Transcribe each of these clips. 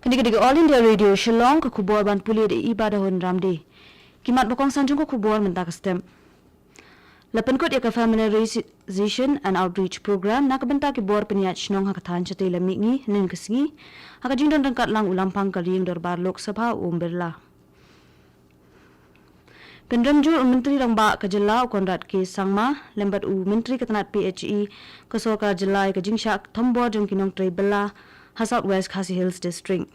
Kini All India Radio Shillong ke kubur ban puli di ibadah hon ramdi. Kimat bokong sanjung ke kubur mentak stem. Lapan kot ya familiarization and outreach program nak bentak ki bor peniat shnong hakatan chate lamigi nen kesingi haka jingdon rangkat lang ulampang kaling darbar Lok Sabha Birla. Pendramjur Menteri Rangba Kejela Konrad K Sangma lembat Menteri Ketanat PHE Kesorkar Jelai ke Jingsyak Thombor jong kinong Trey Bella ha South West Khasi Hills District.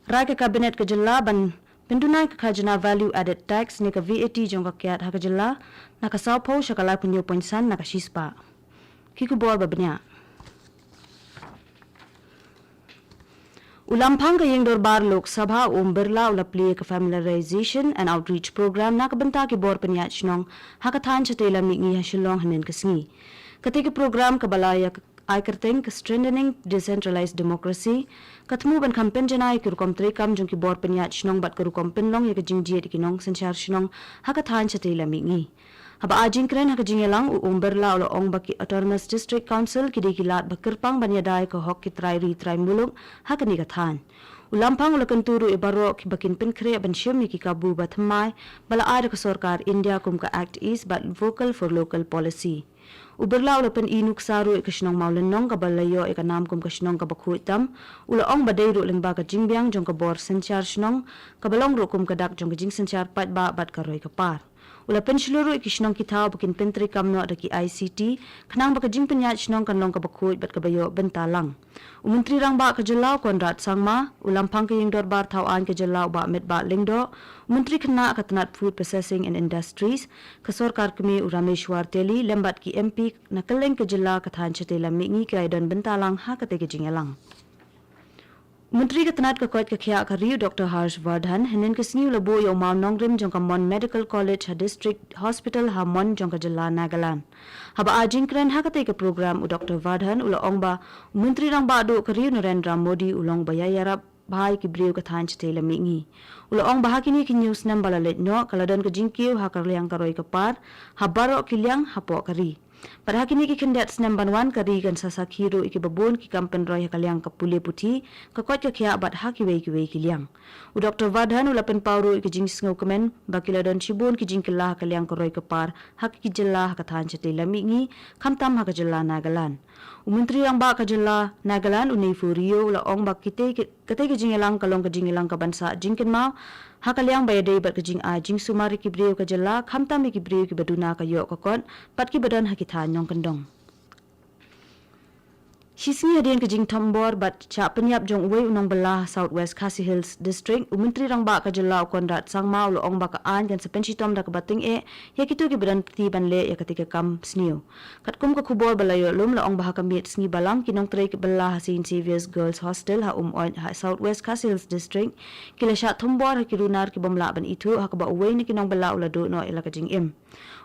Rai ke Kabinet Kejela ban Pendunai ke khajana value added tax ni ke VAT jong kakiat ha Kejela na ka Sao Po syakalai punyo poinsan na ka Shispa. Kiku bor babnya. Ulampang ke yang dorbar Lok Sabha Birla ulapli ke familiarization and outreach program nak benta ki bor peniat shnong hakatan chatela mingi ha Shillong hanen kesingi. Ketika program kebalaya ai kerteng ke strengthening decentralized democracy katemu ban kampen janai ki rukom trekam jong ki bor peniat shnong bat ke rukom penlong ya ke jingjiet ki nong senchar shnong hakatan chatela mingi. Haba ajing kren haka jingelang Birla ulo ong baki autonomous district council ki dikilat bakirpang banyadai ke hok ki trai muluk haka ni kathan. Ulampang ulo kenturu ibaro ki bakin penkre ban syumi ki kabu batmai bala ada ke sorkar India kum ka act is but vocal for local policy. Birla ulo pen inuk saru ke shnong maulenong ka balayo e ka nam kum ka shnong ka bakhu itam ulo ong badai ru lengba ka jingbyang jong ka bor senchar shnong ka balong ru kum ka dak jong ka jing senchar pat ba bat ka roi ka par. Ula pensiluru ikishnong kitau bakin pentri kamno ada ki ICT kenang baka jing penyat shnong kanlong ka bakut bat kabayo bentalang. Menteri Rangba ke Jelau Konrad Sangma ulampang ke yang dorbar tauan ke Jelau ba met ba lingdo Menteri kena ke Tenat Food Processing and Industries ke Sorkar kemi Urameshwar Teli lembat ki MP nakeleng ke Jelau ke Than Chetela mingi ke don bentalang ha ke te ke jingelang. Menteri Ketanat ke Kuat ke Khia Kariu Dr. Harsh Vardhan henen ke sini lebo yo mau nongrim jong ka Mon Medical College ha District Hospital ha Mon jong ka Jela Nagaland. Haba ajing kren ha kate ke program u Dr. Vardhan ula ong ba Menteri Rangba do Kariu Narendra Modi ulong bayayarap bahai ki briu ka than chetela mingi. Ula ong bahakini ki news nam balalet no kaladan ke jingkiu ha karliang karoi ka par ha baro kiliang ha po kari. Pada hakini ki kendat senam banwan kari kan sasak hero iki babon ki kampen roy kaliang ka pule puti ka kot ka khia bat haki wei ki liang. U Dr. Vardhan ula pen pauro iki jing sngau kemen bakila don chibon ki jing kelah kaliang ka roy ka par haki ki jela ka than chetela mingi khamtam ha ka jela Nagaland. U Menteri yang ba ka jela Nagaland unei furio ula ong bak kite ki jingelang kalong ka jingelang ka bansa jingken mau hakaliang bayadei bat kejing a jing sumari ki breu ka jela khamtam ki breu ki baduna ka yo ka kon pat ki badan hakithan nyong kendong. Shisni hadian kejing Thombor bat cha penyap jong uwei unong belah South West Khasi Hills District Menteri Rangba ka jela Konrad Sangma ulo ong baka an kan sepensi tom da ka bating ya kitu ki badan ti ban le ya ketika kam sniu kat kum ka kubor balayo lum la ong baha kamit sngi balang kinong trek belah St Xavier's Girls Hostel ha oin ha South West Khasi Hills District kila sha Thombor ha kirunar ki bomla ban itu ha ka ba uwei ni kinong belah ula do no ila kejing im.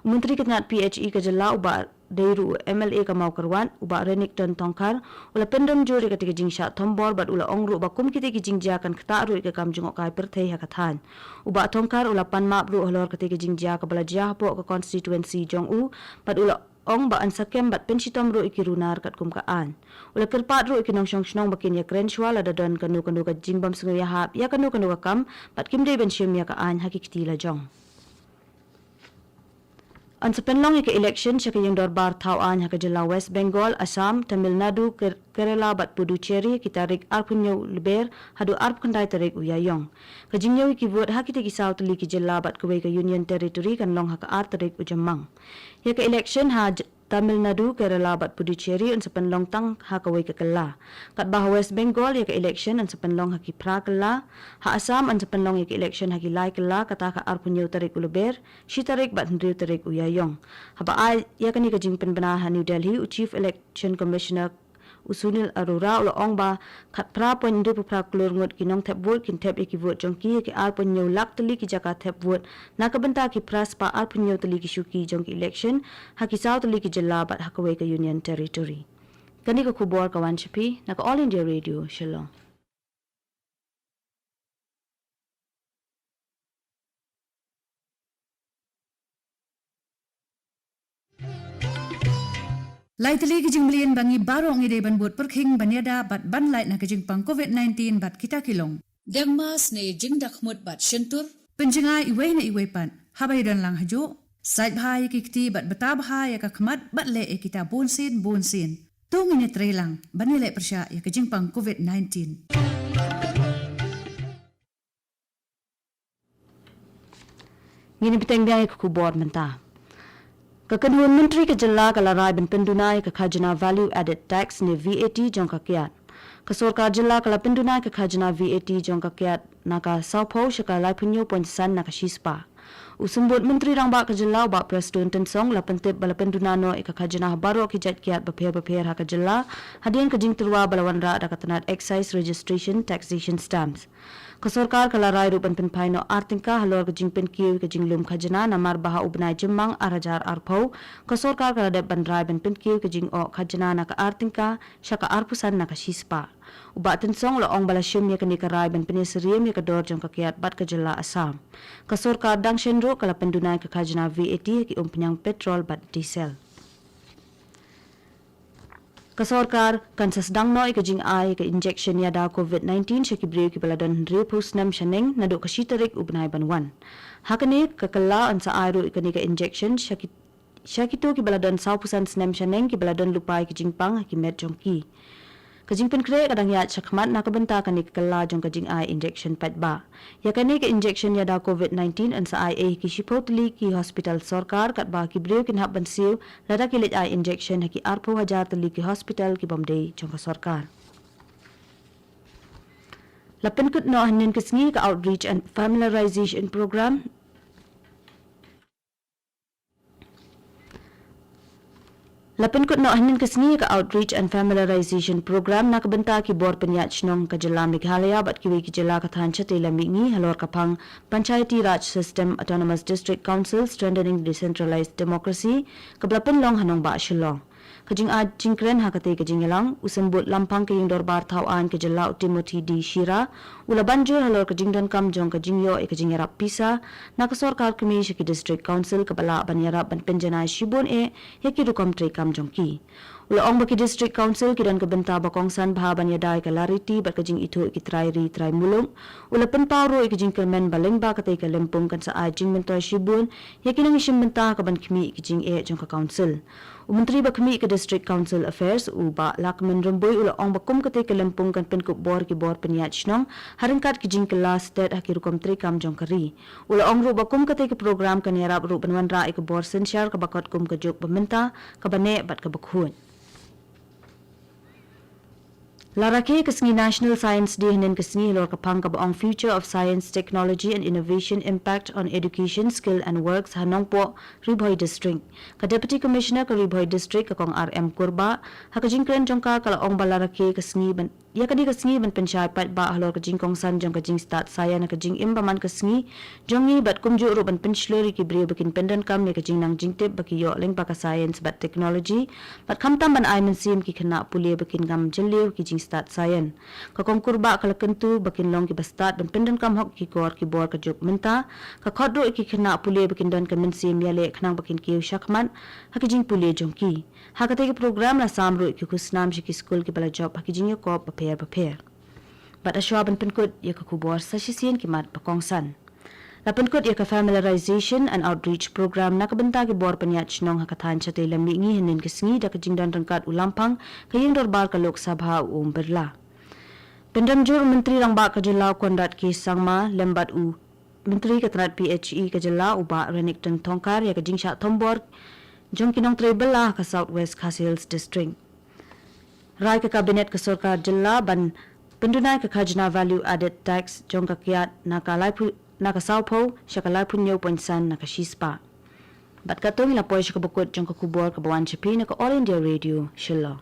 Menteri Ketanat PHE ka jela uba Deiru MLA ka mau kerwan uba renik ton tongkar ula pendam juri ketika jing sya Thombor bat ula ongru bakum kite ki jing jakan kta ru ke kam jungok kai perthei ha kathan uba tongkar ula pan map ru holor ketika jing ja ka bala jah po ka constituency jong u bat ula ong ba ansakem bat pensitom ru ikirunar kat kum ka an ula kerpat ru ikinong shong shnong bakin ya krenshwal ada don kanu ka jing bam sungu ya hap ya kanu ka kam bat kimdei ben shim ya ka an hakikti la jong. An sepenlong ke election siya kayang dorbar tauan haka jela West Bengal, Assam, Tamil Nadu, Kerala bat Puducherry kitarik arpunyo liber hadu arp kandai tarik uyayong. Kajingyo ki vote hakite ki South li ki jela bat kuwei ka Union Territory kan long haka ar tarik ujamang. Ya ke election ha Tamil Nadu, Kerala bat Puducherry an sepenlong tang haka wei ka kala. Kat bah West Bengal ya ke election an sepenlong haki pra kala. Ha Assam an sepenlong ya ke election haki lai kala kata ka arpunyo tarik uliber, shi tarik bat hendriu tarik uyayong. Haba ai ya kani ka jingpen benaha New Delhi u Chief Election Commissioner Usunil Arora ula ong ba kat pra pon ndu pra klur ngot kinong tap vote kin tap iki vote jong ki ke ar pon nyo lak tali ki jaka tap vote na ka benta ki pras pa ar pon nyo tali ki shuki jong ki election ha ki saw tali ki jela bat hakwe ka Union Territory kani ka kubor ka wan chipi na ka All India Radio Shillong. Lai tali kijing melian bangi barong ide ban buat perking baniada bat ban lai na kijing pang COVID-19 bat kita kilong. Deng mas ne jing dakmut bat shentur. Penjengai iwe na iwe pan. Habai dan lang hajo. Sait bahaya kikti bat beta bahaya kakmat bat le kita bonsin. Tung ini trelang banile persya ya kijing pang COVID-19. Ngini piteng biaya ke kubor mentah. Kekeduan Menteri Kejala Kalarai ben pendunai ke khajana value added tax ni VAT jong kakiat. Kesorkar jela kala pendunai ke khajana VAT jong kakiat naka saupo syaka lai punyo ponsan naka shispa. Usumbut Menteri Rangba Kejala ba Presiden Tensong la pentip bala pendunano ke khajana baro kijat kiat beper ha Kejala hadian kejing terwa balawan ra dakatanat excise registration taxation stamps. Kesorkar Kalarai rupan penpaino artingka halor kejing penkiu kejing lum khajana namar baha ubnai jemang arajar arpau. Kesorkar Kaladep bandrai ben penkiu kejing o khajana naka artingka syaka arpusan naka shispa. Ubat tensong lo ong balasyum ya kini karai ben penyeseriam ya kedor jong kakiat bat Kejala Assam. Kesorkar dang shendro kala pendunai ke khajana VAT ki penyang petrol bat diesel. Kesorkar kan sedang noi ke jing ai ke injection ya da COVID-19 syaki beriu ki baladon riu pusnam shaneng naduk ke shitarik ubnai banwan. Hakani ke kala ansa airu ikani ke injection syaki tu ki baladon saupusan snam shaneng ki baladon lupai ke jing pang ki met jongki. Kejing penkre kadang ya cakmat nak benta kani ke kala jong kejing ai injection pat ba. Ya kani ke injection ya da COVID-19 ansa ai ki shipotli ki hospital sorkar kat ba ki beriu kin hab bensiu lada ki let ai injection haki arpo hajar teli ki hospital ki bomdei jong ka sorkar. Lapen kut no hanin kesngi ke outreach and familiarization program Lapan kut nak hanin kesini ke outreach and familiarization program nak benta ki bor penyat nong ke Jela Meghalaya bat kiwi ki Jela kathan chate lamingi halor kapang Panchayati Raj System Autonomous District Council Strengthening Decentralized Democracy ke belapan long hanong ba Shillong. Kejing ad jingkren hakate kejing yalang usembut lampang ke yung dorbar tauan ke Jela Timothy di Shira ula banjur halor kejing dan kam jong kejing yo kejing yarap pisa nak sorkar kemi syaki district council ke bala ban yarap ban penjanai shibon yaki dukom tre kam jong ki ula ong baki district council kidan ke benta bakongsan baha ban yadai ke lariti bat kejing itu ki trai mulung ula penparo kejing kelmen baleng ba kate ke lempung kan sa ajing mentoi shibon yaki nang isim benta ke ban kemi kejing jong ke council. Menteri Bakmi ke District Council Affairs uba lakmen remboi ula ong bakum kate ke lempung kan penkup bor ki bor penyat snong haringkat ki jing kelas state hakirukom tri kam jong kari ula ong ru bakum kate ke program kan yarap ru banwan ra ke bor sensyar ke bakot kum ke jok pementa ke bane bat ke bakhun. Larake kesngi National Science Day hanin kesngi lor kapang kabaong Future of Science, Technology and Innovation Impact on Education, Skill and Works hanongpo Ribhoy District. Ka Deputy Commissioner ka Ribhoy District kakong RM Kurba hakajingkren jongka kalaong balarake kesngi ban ya kadi kesngi ban pensyai pat ba halor kajing kongsan jong kajing start saya na kajing imbaman kesngi jongi bat kumju ru ban pensluri ki brio bakin pendan kam ya kajing nang jingtip baki yo leng pa ka science bat technology bat kamtam ban aimen sim ki kena pulia bakin kam jeliu ki jing start science ka kongkurba kala kentu bakin long ki bastat ban pendan kam hok ki kor ki bor ka juk menta ka khodro ki kena pulia bakin dan kan mensim ya le khnang bakin ki shakman hakijing pulia jongki hakate ki program la samru ki kusnam shi ki school ki bala job hakijing yo ko prepare. Bat asyaban penkut ya ke kubor sasisian kimat pakongsan. La penkut ya ke familiarization and outreach program nak benta ki bor penyat snong hakathan chate lamingi hanin kesngi da kejing dan rengkat ulampang kaying dorbar ke Lok Sabha berla. Pendamjur Menteri Rangba ke Jela Kondat Ki Sangma lembat Menteri Keterat PHE ke Jela uba Renik Teng Tongkar ya kejing syak tombor jong kinong trebela ke Southwest Khasi Hills District. Rai ke Kabinet ke Sorkar Jela ban pendunai ke khajana value added tax jong kakiat naka saupo syakalai punyo ponsan naka shispa. Bat katong ilapoi syakabukut jong kakubor kabawan chapi naka All India Radio Shillong.